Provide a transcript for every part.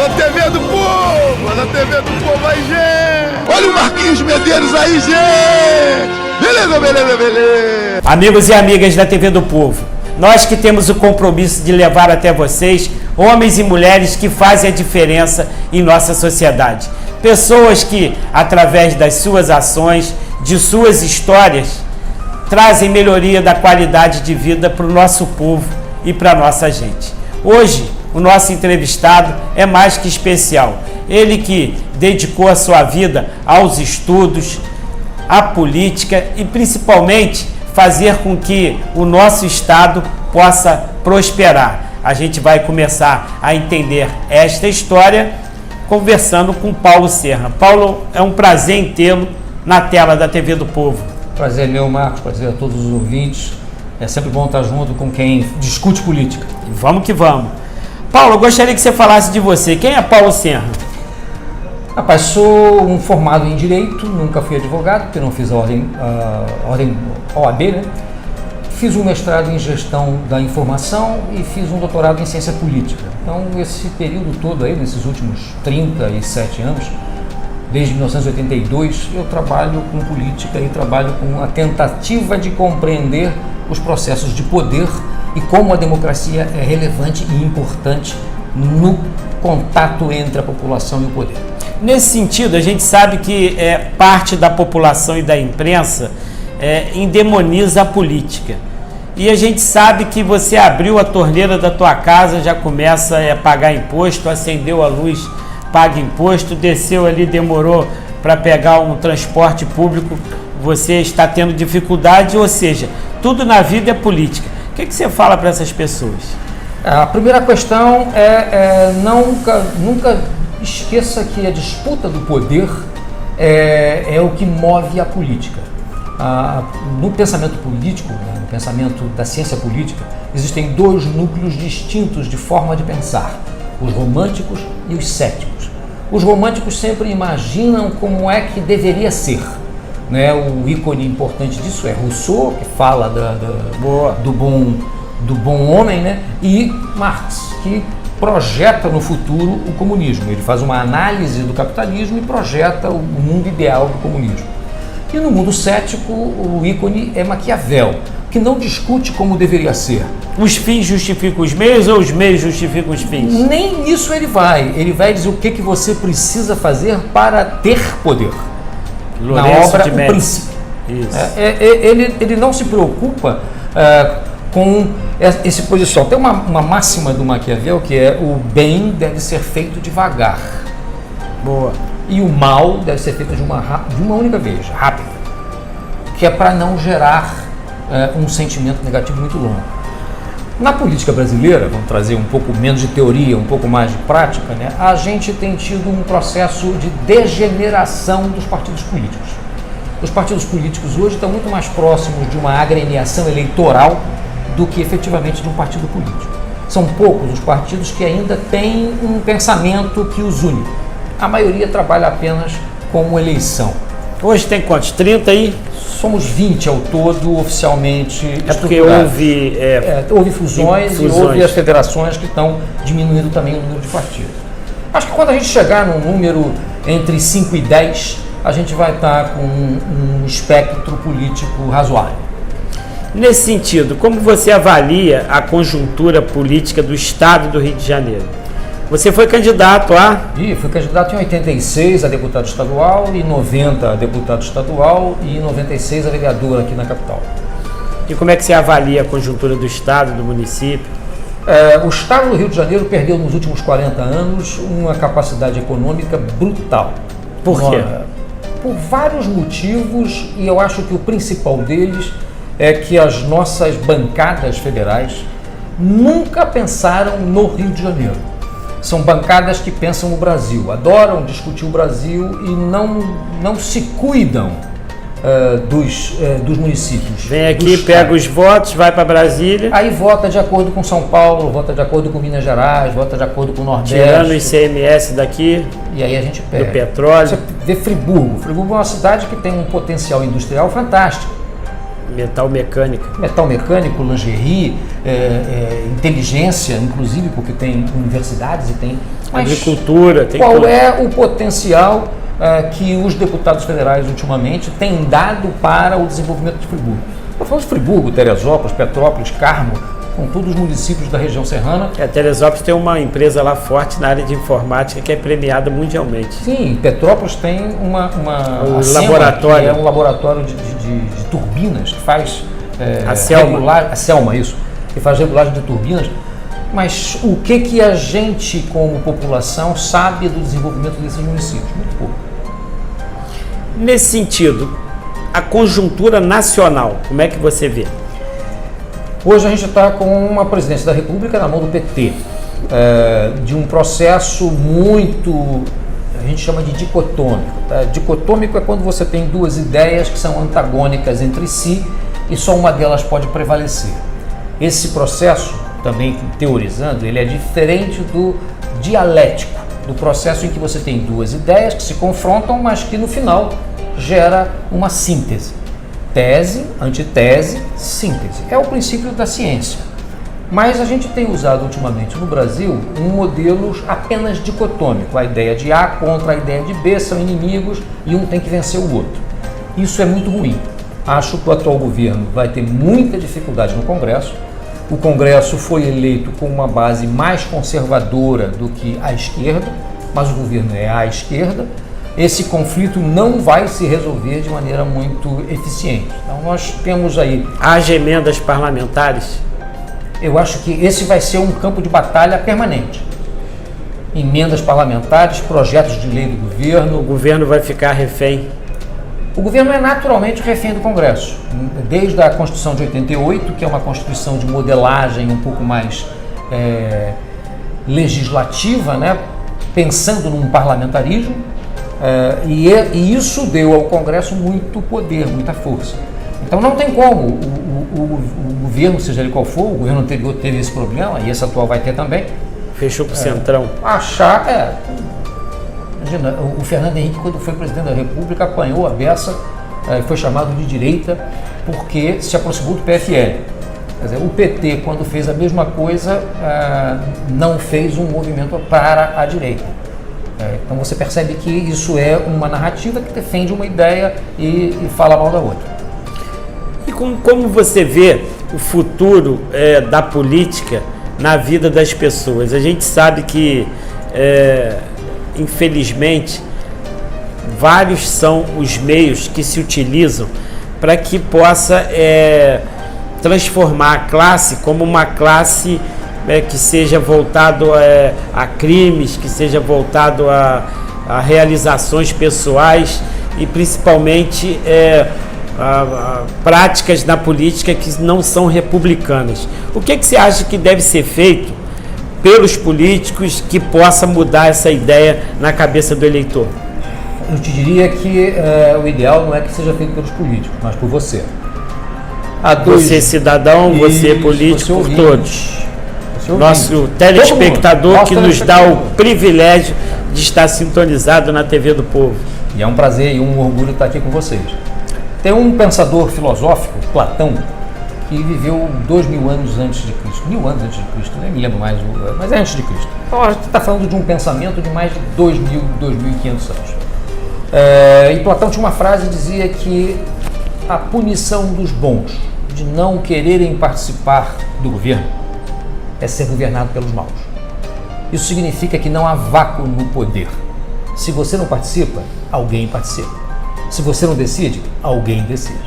Na TV do Povo, na TV do Povo aí, gente! Olha o Marquinhos Medeiros aí, gente! Beleza, beleza, beleza! Amigos e amigas da TV do Povo, nós que temos o compromisso de levar até vocês homens e mulheres que fazem a diferença em nossa sociedade. Pessoas que, através das suas ações, de suas histórias, trazem melhoria da qualidade de vida para o nosso povo e para a nossa gente. Hoje, o nosso entrevistado é mais que especial. Ele que dedicou a sua vida aos estudos, à política e principalmente fazer com que o nosso estado possa prosperar. A gente vai começar a entender esta história conversando com Paulo Serra. Paulo, é um prazer em tê-lo na tela da TV do Povo. Prazer meu, Marcos, prazer a todos os ouvintes. É sempre bom estar junto com quem discute política. Vamos que vamos. Paulo, eu gostaria que você falasse de você. Quem é Paulo Serra? Rapaz, sou um formado em Direito, nunca fui advogado, porque não fiz a ordem OAB, né? Fiz um mestrado em Gestão da Informação e fiz um doutorado em Ciência Política. Então, esse período todo aí, nesses últimos 37 anos, desde 1982, eu trabalho com política e trabalho com a tentativa de compreender os processos de poder e como a democracia é relevante e importante no contato entre a população e o poder. Nesse sentido, a gente sabe que parte da população e da imprensa endemoniza a política. E a gente sabe que você abriu a torneira da tua casa, já começa a pagar imposto, acendeu a luz, paga imposto, desceu ali, demorou para pegar um transporte público, você está tendo dificuldade, ou seja, tudo na vida é política. O que você fala para essas pessoas? A primeira questão nunca esqueça que a disputa do poder é o que move a política. No pensamento político, no pensamento da ciência política, existem dois núcleos distintos de forma de pensar, os românticos e os céticos. Os românticos sempre imaginam como é que deveria ser. Né? O ícone importante disso é Rousseau, que fala do bom homem, né? E Marx, que projeta no futuro o comunismo. Ele faz uma análise do capitalismo e projeta o mundo ideal do comunismo. E no mundo cético, o ícone é Maquiavel, que não discute como deveria ser. Os fins justificam os meios ou os meios justificam os fins? Nem nisso ele vai dizer o que você precisa fazer para ter poder. Lourenço na obra de O Príncipe. Isso. Ele não se preocupa com esse posição. Tem uma máxima do Maquiavel que é: o bem deve ser feito devagar. Boa. E o mal deve ser feito de uma única vez, rápido, que é para não gerar um sentimento negativo muito longo. Na política brasileira, vamos trazer um pouco menos de teoria, um pouco mais de prática, né? A gente tem tido um processo de degeneração dos partidos políticos. Os partidos políticos hoje estão muito mais próximos de uma agremiação eleitoral do que efetivamente de um partido político. São poucos os partidos que ainda têm um pensamento que os une. A maioria trabalha apenas como eleição. Hoje tem quantos? 30 aí? Somos 20 ao todo, oficialmente. É porque houve fusões e houve as federações que estão diminuindo também o número de partidos. Acho que quando a gente chegar num número entre 5 e 10, a gente vai estar com um espectro político razoável. Nesse sentido, como você avalia a conjuntura política do Estado do Rio de Janeiro? Você foi candidato a... Fui candidato em 86 a deputado estadual, em 90 a deputado estadual e em 96 a vereador aqui na capital. E como é que você avalia a conjuntura do Estado, do município? O Estado do Rio de Janeiro perdeu nos últimos 40 anos uma capacidade econômica brutal. Por quê? Por vários motivos, e eu acho que o principal deles é que as nossas bancadas federais nunca pensaram no Rio de Janeiro. São bancadas que pensam no Brasil, adoram discutir o Brasil e não se cuidam dos municípios. Vem aqui, pega os votos, vai para Brasília. Aí vota de acordo com São Paulo, vota de acordo com Minas Gerais, vota de acordo com o Nordeste. Tirando o ICMS daqui. E aí a gente pega. Do petróleo. Você vê Friburgo. Friburgo é uma cidade que tem um potencial industrial fantástico. Metal mecânica. Metal mecânico, lingerie, inteligência, inclusive, porque tem universidades e tem... Mas agricultura, tem qual tudo. é o potencial que os deputados federais ultimamente têm dado para o desenvolvimento de Friburgo? Estou falando de Friburgo, Teresópolis, Petrópolis, Carmo, com todos os municípios da região serrana. Teresópolis tem uma empresa lá forte na área de informática que é premiada mundialmente. Sim, Petrópolis tem um a SEMA, laboratório. que é um laboratório de turbinas, que faz A Selma. a Selma, isso, que faz regulagem de turbinas. Mas o que a gente, como população, sabe do desenvolvimento desses municípios? Muito pouco. Nesse sentido, a conjuntura nacional, como é que você vê? Hoje a gente está com uma presidência da República na mão do PT, de um processo muito, a gente chama de dicotômico. Tá? Dicotômico é quando você tem duas ideias que são antagônicas entre si e só uma delas pode prevalecer. Esse processo, também teorizando, ele é diferente do dialético, do processo em que você tem duas ideias que se confrontam, mas que no final gera uma síntese. Tese, antitese, síntese. É o princípio da ciência. Mas a gente tem usado ultimamente no Brasil um modelo apenas dicotômico. A ideia de A contra a ideia de B são inimigos e um tem que vencer o outro. Isso é muito ruim. Acho que o atual governo vai ter muita dificuldade no Congresso. O Congresso foi eleito com uma base mais conservadora do que a esquerda, mas o governo é à esquerda. Esse conflito não vai se resolver de maneira muito eficiente. Então nós temos aí... Haja emendas parlamentares? Eu acho que esse vai ser um campo de batalha permanente. Emendas parlamentares, projetos de lei do governo. O governo vai ficar refém? O governo é naturalmente refém do Congresso. Desde a Constituição de 88, que é uma Constituição de modelagem um pouco mais legislativa, né? Pensando num parlamentarismo, e isso deu ao Congresso muito poder, muita força. Então não tem como o governo, seja ele qual for, o governo anterior teve esse problema, e esse atual vai ter também. Fechou com o Centrão. Imagina, o Fernando Henrique, quando foi presidente da República, apanhou a beça, foi chamado de direita, porque se aproximou do PFL. Quer dizer, o PT, quando fez a mesma coisa, não fez um movimento para a direita. Então você percebe que isso é uma narrativa que defende uma ideia e fala mal da outra. E como você vê o futuro da política na vida das pessoas? A gente sabe que, infelizmente, vários são os meios que se utilizam para que possa transformar a classe como uma classe que seja voltado a crimes, que seja voltado a realizações pessoais e principalmente a práticas na política que não são republicanas. O que você acha que deve ser feito pelos políticos que possa mudar essa ideia na cabeça do eleitor? Eu te diria que o ideal não é que seja feito pelos políticos, mas por você. Você cidadão, você político, por todos. Nosso telespectador que nos dá o privilégio de estar sintonizado na TV do Povo. E é um prazer e um orgulho estar aqui com vocês. Tem um pensador filosófico, Platão, que viveu 2000 anos antes de Cristo. 1000 anos antes de Cristo, nem me lembro mais, mas é antes de Cristo. Então a gente está falando de um pensamento de mais de 2000, 2500 anos. E Platão tinha uma frase que dizia que a punição dos bons de não quererem participar do governo é ser governado pelos maus. Isso significa que não há vácuo no poder. Se você não participa, alguém participa. Se você não decide, alguém decide.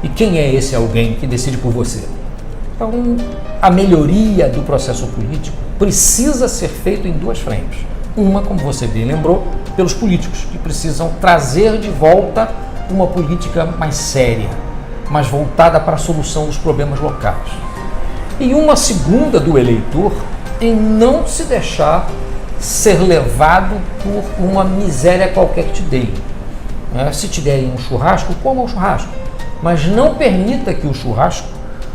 E quem é esse alguém que decide por você? Então, a melhoria do processo político precisa ser feita em duas frentes. Uma, como você bem lembrou, pelos políticos, que precisam trazer de volta uma política mais séria, mais voltada para a solução dos problemas locais. E uma segunda do eleitor em não se deixar ser levado por uma miséria qualquer que te deem. Se te derem um churrasco, coma o churrasco, mas não permita que o churrasco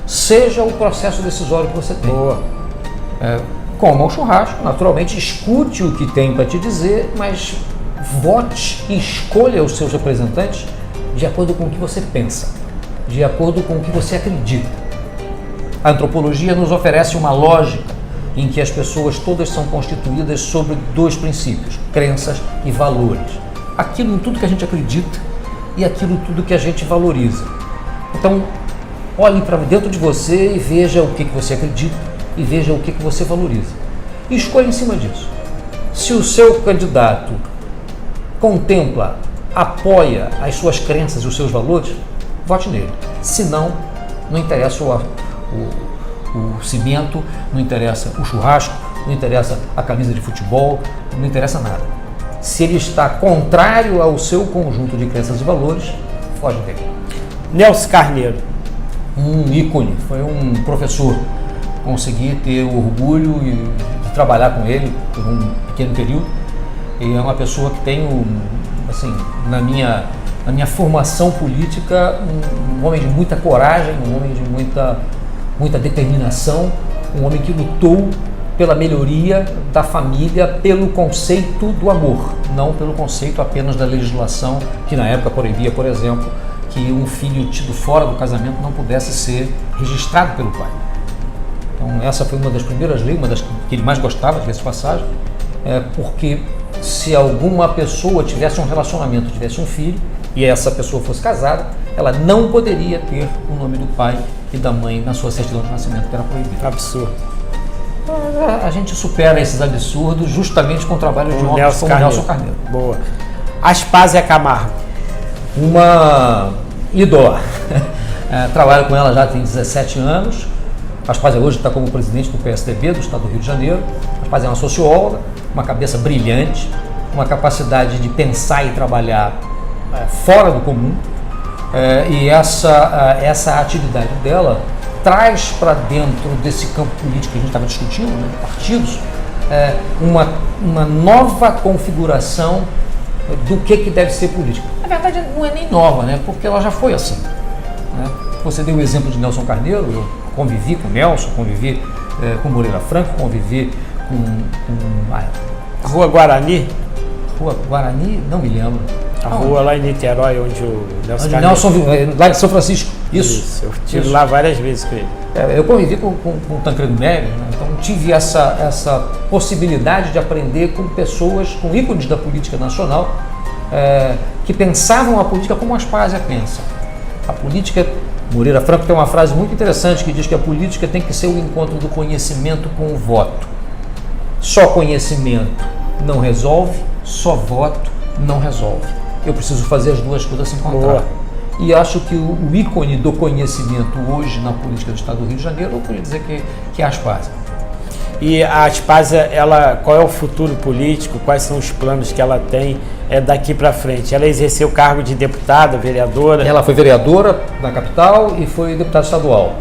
seja o processo decisório que você tem. Coma o churrasco, naturalmente escute o que tem para te dizer, mas vote e escolha os seus representantes de acordo com o que você pensa. de acordo com o que você acredita. A antropologia nos oferece uma lógica em que as pessoas todas são constituídas sobre dois princípios, crenças e valores. Aquilo em tudo que a gente acredita e aquilo tudo que a gente valoriza. Então, olhe para dentro de você e veja o que você acredita e veja o que você valoriza. E escolha em cima disso. Se o seu candidato contempla, apoia as suas crenças e os seus valores, vote nele. Se não, não interessa o cimento, não interessa o churrasco, não interessa a camisa de futebol, não interessa nada. Se ele está contrário ao seu conjunto de crenças e valores, foge dele. Nelson Carneiro. Um ícone, foi um professor. Consegui ter o orgulho de trabalhar com ele por um pequeno período. E é uma pessoa que tem, assim, na minha formação política, um homem de muita coragem, um homem de muita determinação, um homem que lutou pela melhoria da família, pelo conceito do amor, não pelo conceito apenas da legislação, que na época proibia, por exemplo, que um filho tido fora do casamento não pudesse ser registrado pelo pai. Então essa foi uma das primeiras leis, uma das que ele mais gostava, de passagem, porque se alguma pessoa tivesse um relacionamento, tivesse um filho, e essa pessoa fosse casada, ela não poderia ter o nome do pai e da mãe na sua certidão de nascimento, que era proibido. Absurdo. A gente supera esses absurdos justamente com o trabalho de homens como Nelson Carneiro. Boa. Aspásia Camargo. Uma ídola. Trabalho com ela já tem 17 anos. A Aspásia hoje está como presidente do PSDB do estado do Rio de Janeiro. A Aspásia é uma socióloga, uma cabeça brilhante, uma capacidade de pensar e trabalhar fora do comum. E essa atividade dela traz para dentro desse campo político que a gente estava discutindo, né, partidos, uma nova configuração do que deve ser política. Na verdade, não é nem nova, né, porque ela já foi assim. Né? Você deu o exemplo de Nelson Carneiro, eu convivi com Nelson, convivi com Moreira Franco, convivi com Rua Guarani? Rua Guarani? Não me lembro. A rua lá em Niterói, onde o Nelson Carneiro... Nelson, lá de São Francisco. Isso. Eu estive lá várias vezes com ele. Eu convivi com o Tancredo Neves, né? Então tive essa possibilidade de aprender com pessoas, com ícones da política nacional, que pensavam a política como a Aspásia pensa. A política... Moreira Franco tem uma frase muito interessante que diz que a política tem que ser o encontro do conhecimento com o voto. Só conhecimento não resolve, só voto não resolve. Eu preciso fazer as duas coisas se encontrar. Boa. E acho que o ícone do conhecimento hoje na política do estado do Rio de Janeiro, eu poderia dizer que é a Aspásia. E a Aspásia, qual é o futuro político? Quais são os planos que ela tem daqui para frente? Ela exerceu o cargo de deputada, vereadora? Ela foi vereadora na capital e foi deputada estadual.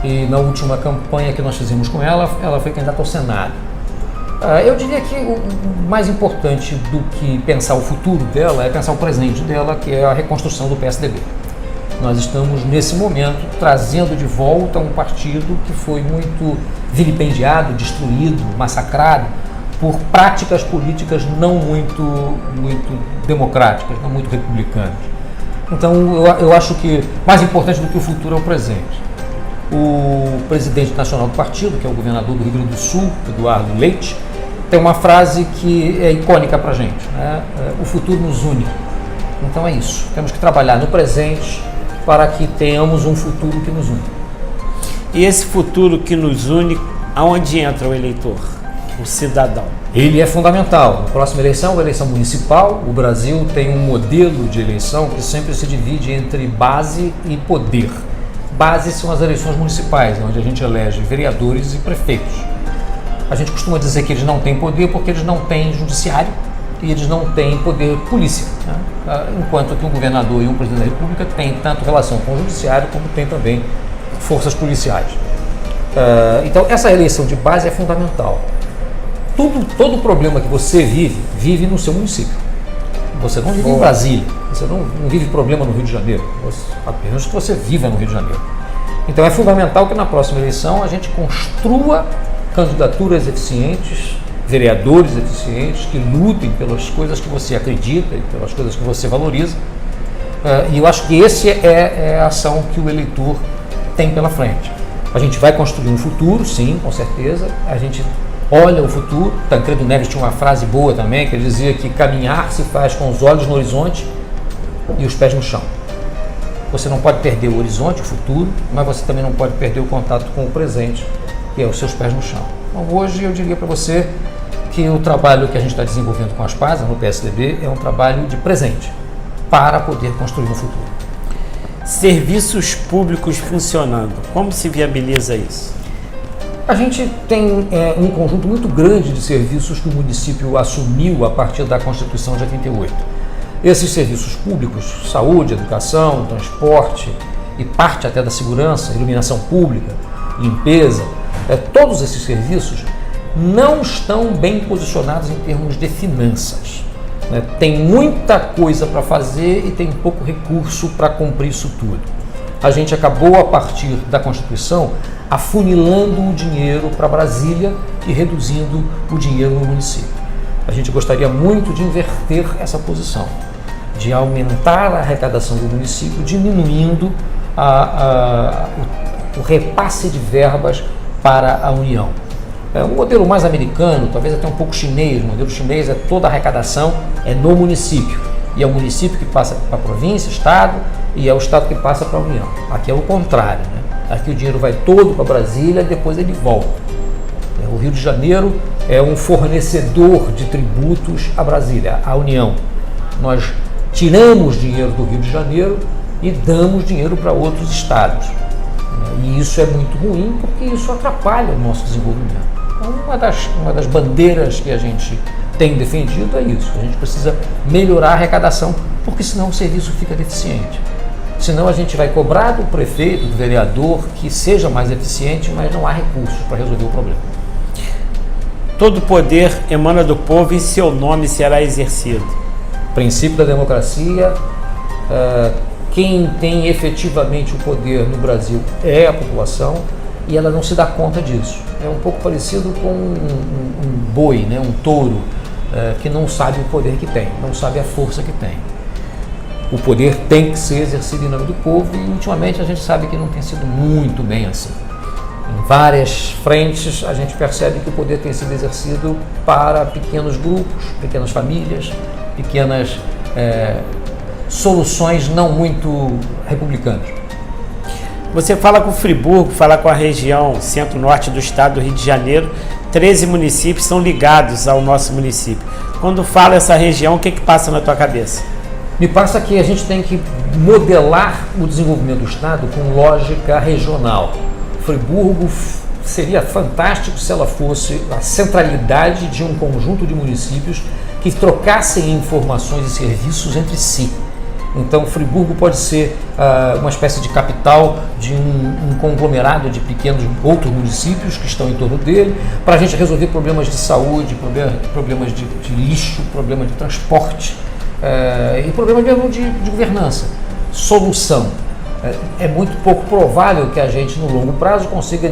E na última campanha que nós fizemos com ela foi candidata ao Senado. Eu diria que o mais importante do que pensar o futuro dela é pensar o presente dela, que é a reconstrução do PSDB. Nós estamos, nesse momento, trazendo de volta um partido que foi muito vilipendiado, destruído, massacrado por práticas políticas não muito democráticas, não muito republicanas. Então, eu acho que mais importante do que o futuro é o presente. O presidente nacional do partido, que é o governador do Rio Grande do Sul, Eduardo Leite, tem uma frase que é icônica para a gente, né? O futuro nos une. Então é isso, temos que trabalhar no presente para que tenhamos um futuro que nos une. E esse futuro que nos une, aonde entra o eleitor, o cidadão? Ele é fundamental. Na próxima eleição, a eleição municipal, o Brasil tem um modelo de eleição que sempre se divide entre base e poder. Base são as eleições municipais, onde a gente elege vereadores e prefeitos. A gente costuma dizer que eles não têm poder porque eles não têm judiciário e eles não têm poder polícia, né? Enquanto que um governador e um presidente da República têm tanto relação com o judiciário como tem também forças policiais. Então essa eleição de base é fundamental. Todo problema que você vive no seu município. Você não vive em Brasília, você não vive problema no Rio de Janeiro, apenas que você viva no Rio de Janeiro. Então é fundamental que na próxima eleição a gente construa candidaturas eficientes, vereadores eficientes, que lutem pelas coisas que você acredita e pelas coisas que você valoriza, E eu acho que essa é a ação que o eleitor tem pela frente. A gente vai construir um futuro, sim, com certeza. A gente olha o futuro. Tancredo Neves tinha uma frase boa também, que ele dizia que caminhar se faz com os olhos no horizonte e os pés no chão. Você não pode perder o horizonte, o futuro, mas você também não pode perder o contato com o presente, que é os seus pés no chão. Então, hoje eu diria para você que o trabalho que a gente está desenvolvendo com as PASA no PSDB é um trabalho de presente, para poder construir um futuro. Serviços públicos funcionando, como se viabiliza isso? A gente tem um conjunto muito grande de serviços que o município assumiu a partir da Constituição de 88. Esses serviços públicos, saúde, educação, transporte e parte até da segurança, iluminação pública, limpeza, todos esses serviços não estão bem posicionados em termos de finanças. Tem muita coisa para fazer e tem pouco recurso para cumprir isso tudo. A gente acabou, a partir da Constituição, afunilando o dinheiro para Brasília e reduzindo o dinheiro no município. A gente gostaria muito de inverter essa posição, de aumentar a arrecadação do município, diminuindo o repasse de verbas para a União. Um modelo mais americano, talvez até um pouco chinês. O modelo chinês é toda a arrecadação no município. E é o município que passa para a província, estado, e é o estado que passa para a União. Aqui é o contrário, né? Aqui o dinheiro vai todo para Brasília e depois ele volta. O Rio de Janeiro é um fornecedor de tributos a Brasília, à União. Nós tiramos dinheiro do Rio de Janeiro e damos dinheiro para outros estados. E isso é muito ruim porque isso atrapalha o nosso desenvolvimento. Então, uma das bandeiras que a gente tem defendido é isso. A gente precisa melhorar a arrecadação, porque senão o serviço fica deficiente. Senão a gente vai cobrar do prefeito, do vereador, que seja mais eficiente, mas não há recursos para resolver o problema. Todo poder emana do povo e seu nome será exercido. Princípio da democracia, quem tem efetivamente o poder no Brasil é a população e ela não se dá conta disso. É um pouco parecido com um boi, né? Um touro, que não sabe o poder que tem, não sabe a força que tem. O poder tem que ser exercido em nome do povo e ultimamente a gente sabe que não tem sido muito bem assim. Em várias frentes a gente percebe que o poder tem sido exercido para pequenos grupos, pequenas famílias, pequenas soluções não muito republicanas. Você fala com Friburgo, fala com a região centro-norte do estado do Rio de Janeiro, 13 municípios são ligados ao nosso município. Quando fala essa região, o que passa na tua cabeça? Me passa que a gente tem que modelar o desenvolvimento do estado com lógica regional. Friburgo seria fantástico se ela fosse a centralidade de um conjunto de municípios que trocassem informações e serviços entre si. Então, Friburgo pode ser uma espécie de capital de um conglomerado de pequenos outros municípios que estão em torno dele, para a gente resolver problemas de saúde, problemas de lixo, problemas de transporte e problemas mesmo de governança. Solução. É muito pouco provável que a gente, no longo prazo, consiga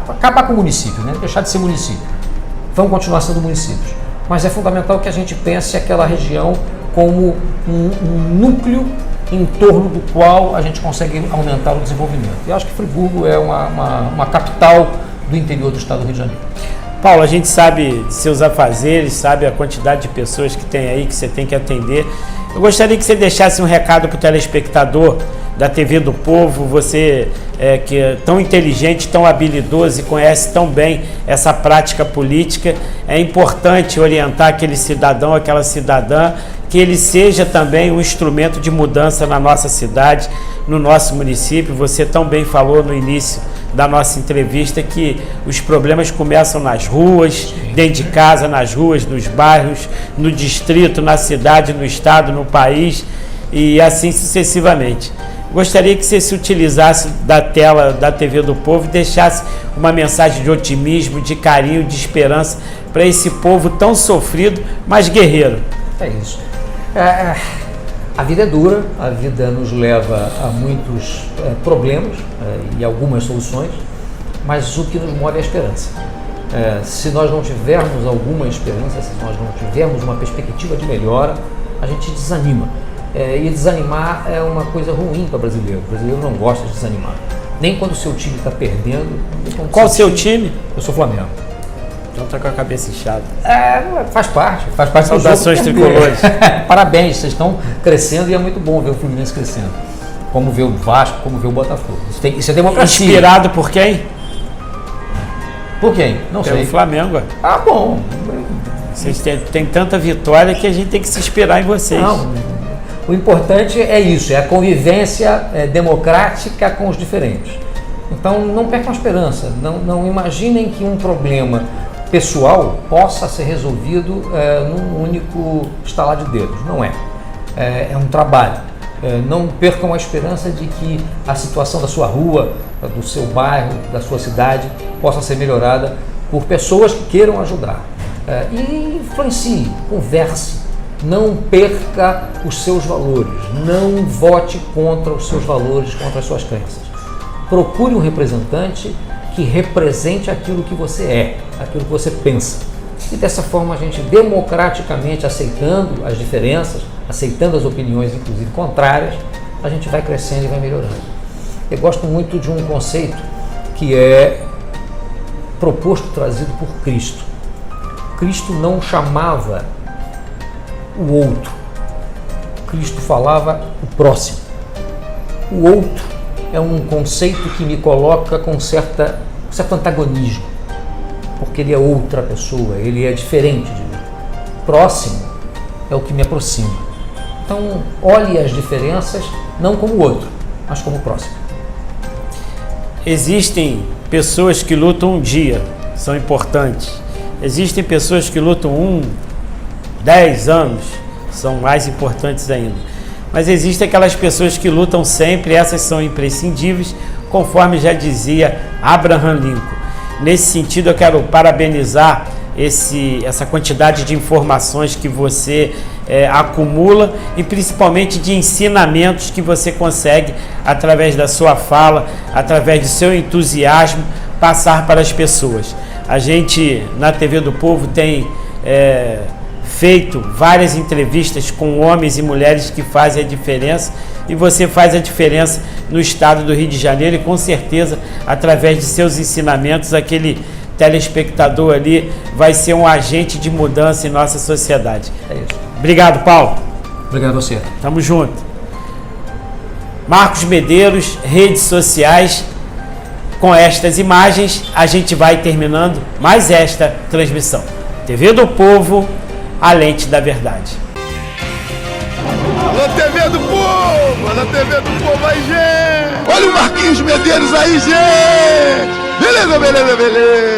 acabar com o município, né? Deixar de ser município. Vão continuar sendo municípios. Mas é fundamental que a gente pense aquela região como um núcleo em torno do qual a gente consegue aumentar o desenvolvimento. E acho que Friburgo é uma capital do interior do estado do Rio de Janeiro. Paulo, a gente sabe de seus afazeres, sabe a quantidade de pessoas que tem aí, que você tem que atender. Eu gostaria que você deixasse um recado para o telespectador da TV do Povo, você que é tão inteligente, tão habilidoso e conhece tão bem essa prática política. É importante orientar aquele cidadão, aquela cidadã, que ele seja também um instrumento de mudança na nossa cidade, no nosso município. Você tão bem falou no início da nossa entrevista que os problemas começam nas ruas, dentro de casa, nas ruas, nos bairros, no distrito, na cidade, no estado, no país e assim sucessivamente. Gostaria que você se utilizasse da tela da TV do Povo e deixasse uma mensagem de otimismo, de carinho, de esperança para esse povo tão sofrido, mas guerreiro. É isso. A vida é dura, a vida nos leva a muitos problemas e algumas soluções, mas o que nos move é a esperança. Se nós não tivermos alguma esperança, se nós não tivermos uma perspectiva de melhora, a gente desanima. E desanimar é uma coisa ruim para o brasileiro. O brasileiro não gosta de desanimar. Nem quando o seu time está perdendo. Qual o seu time? Eu sou Flamengo. Então tá com a cabeça inchada. Faz parte do jogo. Saudações tricolores. Parabéns, vocês estão crescendo e é muito bom ver o Fluminense crescendo. Como ver o Vasco, como ver o Botafogo. Isso é democracia. Inspirado por quem? Por quem? Não sei. Pelo Flamengo. Bom. Vocês têm tanta vitória que a gente tem que se inspirar em vocês. Não, o importante é isso, é a convivência democrática com os diferentes. Então não percam a esperança, não imaginem que um problema pessoal possa ser resolvido num único estalar de dedos. Não é. É um trabalho. Não percam a esperança de que a situação da sua rua, do seu bairro, da sua cidade possa ser melhorada por pessoas que queiram ajudar. E influencie, converse. Não perca os seus valores, não vote contra os seus valores, contra as suas crenças. Procure um representante que represente aquilo que você é, aquilo que você pensa. E dessa forma a gente democraticamente, aceitando as diferenças, aceitando as opiniões, inclusive contrárias, a gente vai crescendo e vai melhorando. Eu gosto muito de um conceito que é proposto, trazido por Cristo. Cristo não chamava o outro. Cristo falava o próximo. O outro é um conceito que me coloca com certo antagonismo, porque ele é outra pessoa, ele é diferente de mim. Próximo é o que me aproxima. Então, olhe as diferenças não como o outro, mas como o próximo. Existem pessoas que lutam um dia, são importantes. Existem pessoas que lutam 10 anos, são mais importantes ainda. Mas existem aquelas pessoas que lutam sempre, essas são imprescindíveis, conforme já dizia Abraham Lincoln. Nesse sentido, eu quero parabenizar essa quantidade de informações que você acumula e principalmente de ensinamentos que você consegue, através da sua fala, através do seu entusiasmo, passar para as pessoas. A gente, na TV do Povo, tem feito várias entrevistas com homens e mulheres que fazem a diferença, e você faz a diferença no estado do Rio de Janeiro, e com certeza, através de seus ensinamentos, aquele telespectador ali vai ser um agente de mudança em nossa sociedade. É isso. Obrigado, Paulo. Obrigado a você. Tamo junto. Marcos Medeiros, redes sociais. Com estas imagens, a gente vai terminando mais esta transmissão. TV do Povo, a lente da verdade. Alô, TV do Povo! Alô, TV do Povo aí, gente! Olha o Marquinhos Medeiros aí, gente! Beleza, beleza, beleza!